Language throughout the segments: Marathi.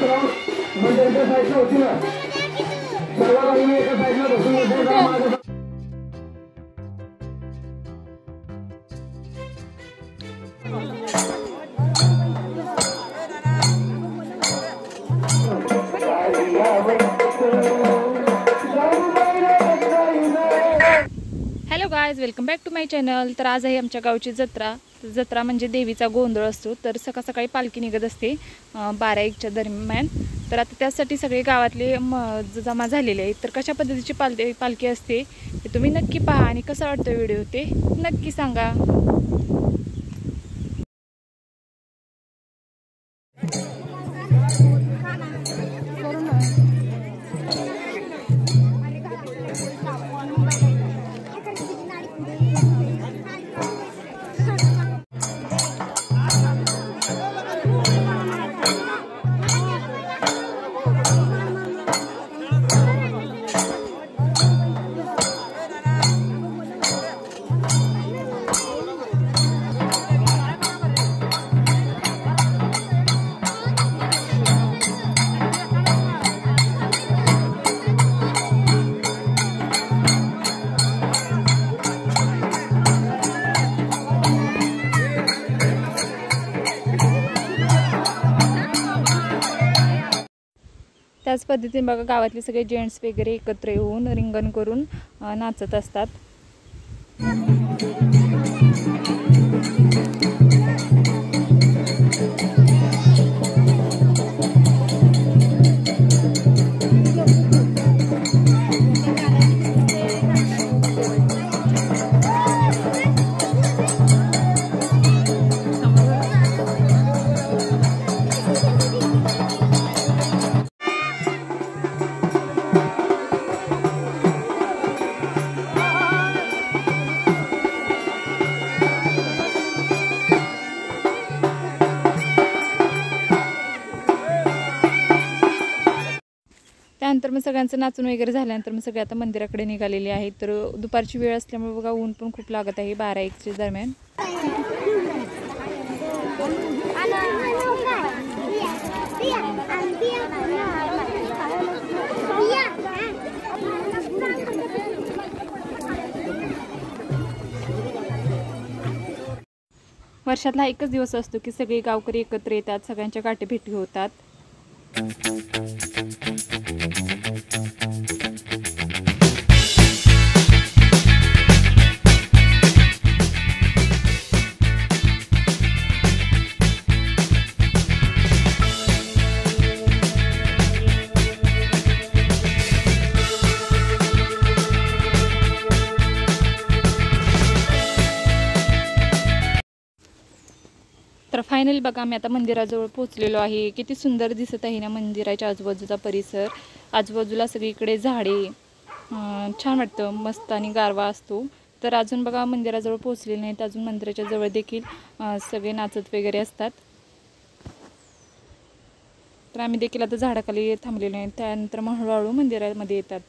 राऊंड मंदिराच्या साईडला होती ना, सर्व बहिणी एका साईडला बसून होते. Hello guys, welcome back to my channel. तर आज आहे आमच्या गावची जत्रा म्हणजे देवीचा गोंधळ असतो. तर सकाळ सकाळी पालखी निघत असते 12-1च्या दरम्यान. तर आता त्यासाठी सगळे गावातले जमा झालेले आहेत. तर कशा पद्धतीची पालखी असते ते तुम्ही नक्की पहा आणि कसा वाटतो व्हिडिओ ते नक्की सांगा. त्याच पद्धतीने बघा गावातले सगळे जेंट्स वगैरे एकत्र येऊन रिंगण करून नाचत असतात. त्यानंतर मग सगळ्यांचं नाचून वगैरे झाल्यानंतर मग सगळे आता मंदिराकडे निघालेले आहेत. तर दुपारची वेळ असल्यामुळे बघा ऊन पण खूप लागत आहे 12-1च्या दरम्यान. वर्षातला एकच दिवस असतो की सगळे गावकरी एकत्र येतात, सगळ्यांच्या गाठी भेटी होतात. तर फायनली बघा आम्ही आता मंदिराजवळ पोहोचलेलो आहे. किती सुंदर दिसत आहे ना मंदिराच्या आजूबाजूचा परिसर. आजूबाजूला सगळीकडे झाडे, छान वाटतं, मस्त आणि गारवा असतो. तर अजून बघा मंदिराजवळ पोहोचलेले नाहीत, अजून मंदिराच्या जवळ देखील सगळे नाचत वगैरे असतात. तर आम्ही देखील आता झाडाखाली थांबलेलो आहे. त्यानंतर मग हळूहळू मंदिरामध्ये येतात.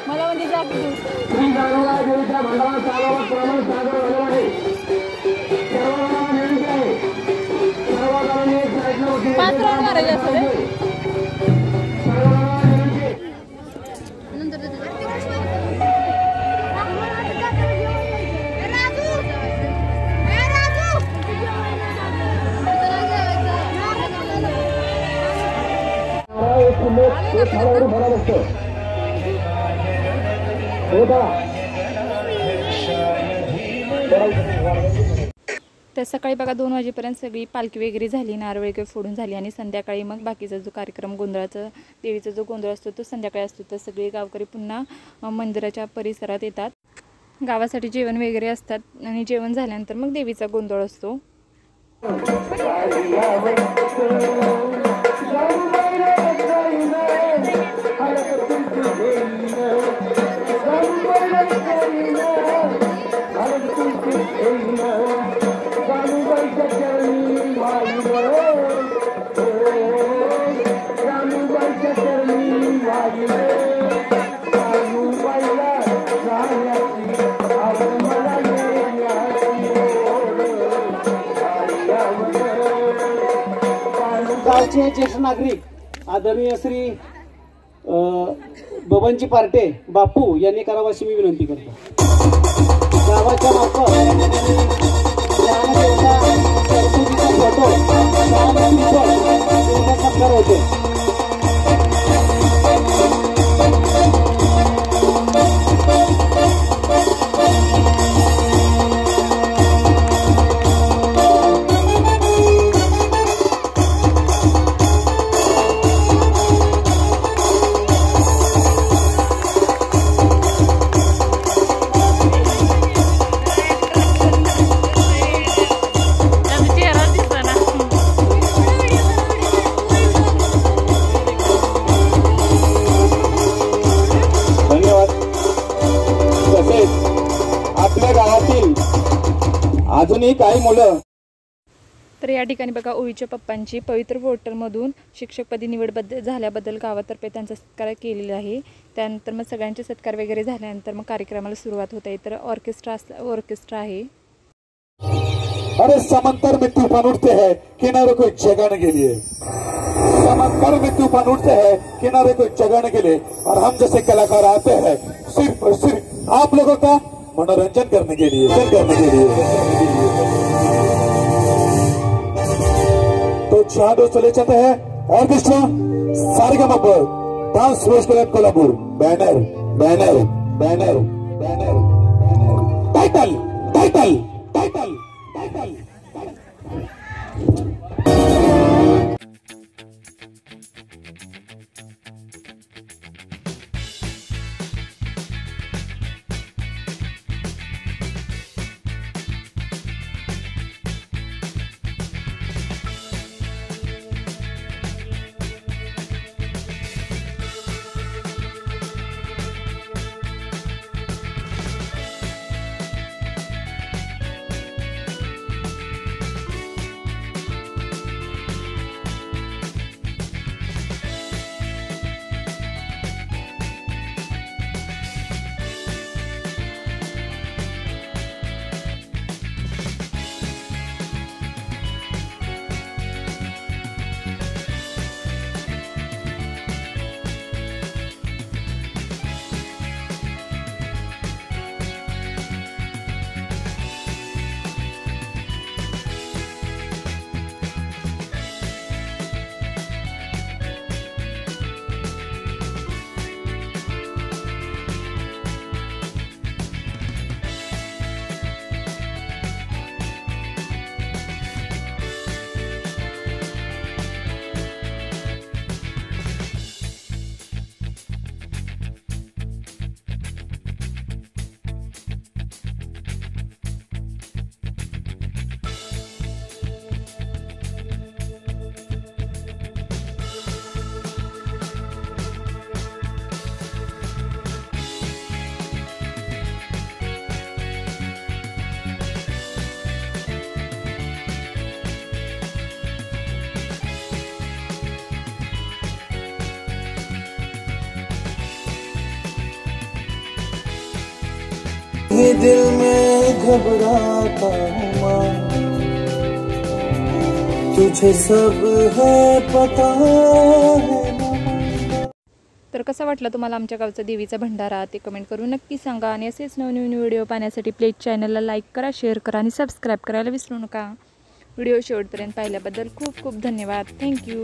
मला म्हणजे पाच राऊंड मारायचे असं गावात असतो हो का. तर सकाळी बघा 2 वाजेपर्यंत सगळी पालखी वगैरे झाली, नारळ वगैरे फोडून झाली आणि संध्याकाळी मग बाकीचा जो कार्यक्रम गोंधळाचा देवीचा जो गोंधळ असतो तो संध्याकाळी असतो. तर सगळे गावकरी पुन्हा मंदिराच्या परिसरात येतात. गावासाठी जेवण वगैरे असतात आणि जेवण झाल्यानंतर मग देवीचा गोंधळ असतो. गावचे ज्येष्ठ नागरिक आदरणीय श्री बबनजी पार्टे बापू यांनी करावं अशी मी विनंती करतो. गावाच्या मार्फत फोटो सत्कार होतो. अजूनही काही मुलं. तर या ठिकाणी बघा ओळीच्या पप्पांची पवित्र पोर्टलमधून शिक्षकपदी निवड झाल्याबद्दल गावातर्फे त्यांचा सत्कार केलेला आहे. त्यानंतर मग सगळ्यांचे सत्कार वगैरे झाल्यानंतर मग कार्यक्रमाला सुरुवात होत आहे. तर ऑर्केस्ट्रा आहे. अरे समंदर में तूफान उठते हैं किनारे को जगाने के लिए. समंदर में तूफान उठते हैं किनारे को जगाने के लिए और हम जैसे कलाकार आते हैं सिर्फ और सिर्फ आप लोगों का मनोरंजन करने के लिए. तो जहाँ दोस्तों ले चलते हैं ऑर्केस्ट्रा सारेगामा पर dance restaurant Kolhapur. Banner banner banner banner title title title title. ये दिल में घबराता हूँ तुझे सब है पता है. तर कसा वाटला तुम्हाला आमच्या गावचा देवीचा भंडारा ते कमेंट करून नक्की सांगा. आणि असेच नवनवीन व्हिडिओ पाहण्यासाठी प्लीज चॅनलला लाईक करा, शेअर करा आणि सबस्क्राईब करायला विसरू नका. व्हिडिओ शेवटपर्यंत पाहिल्याबद्दल खूप खूप धन्यवाद. थँक्यू.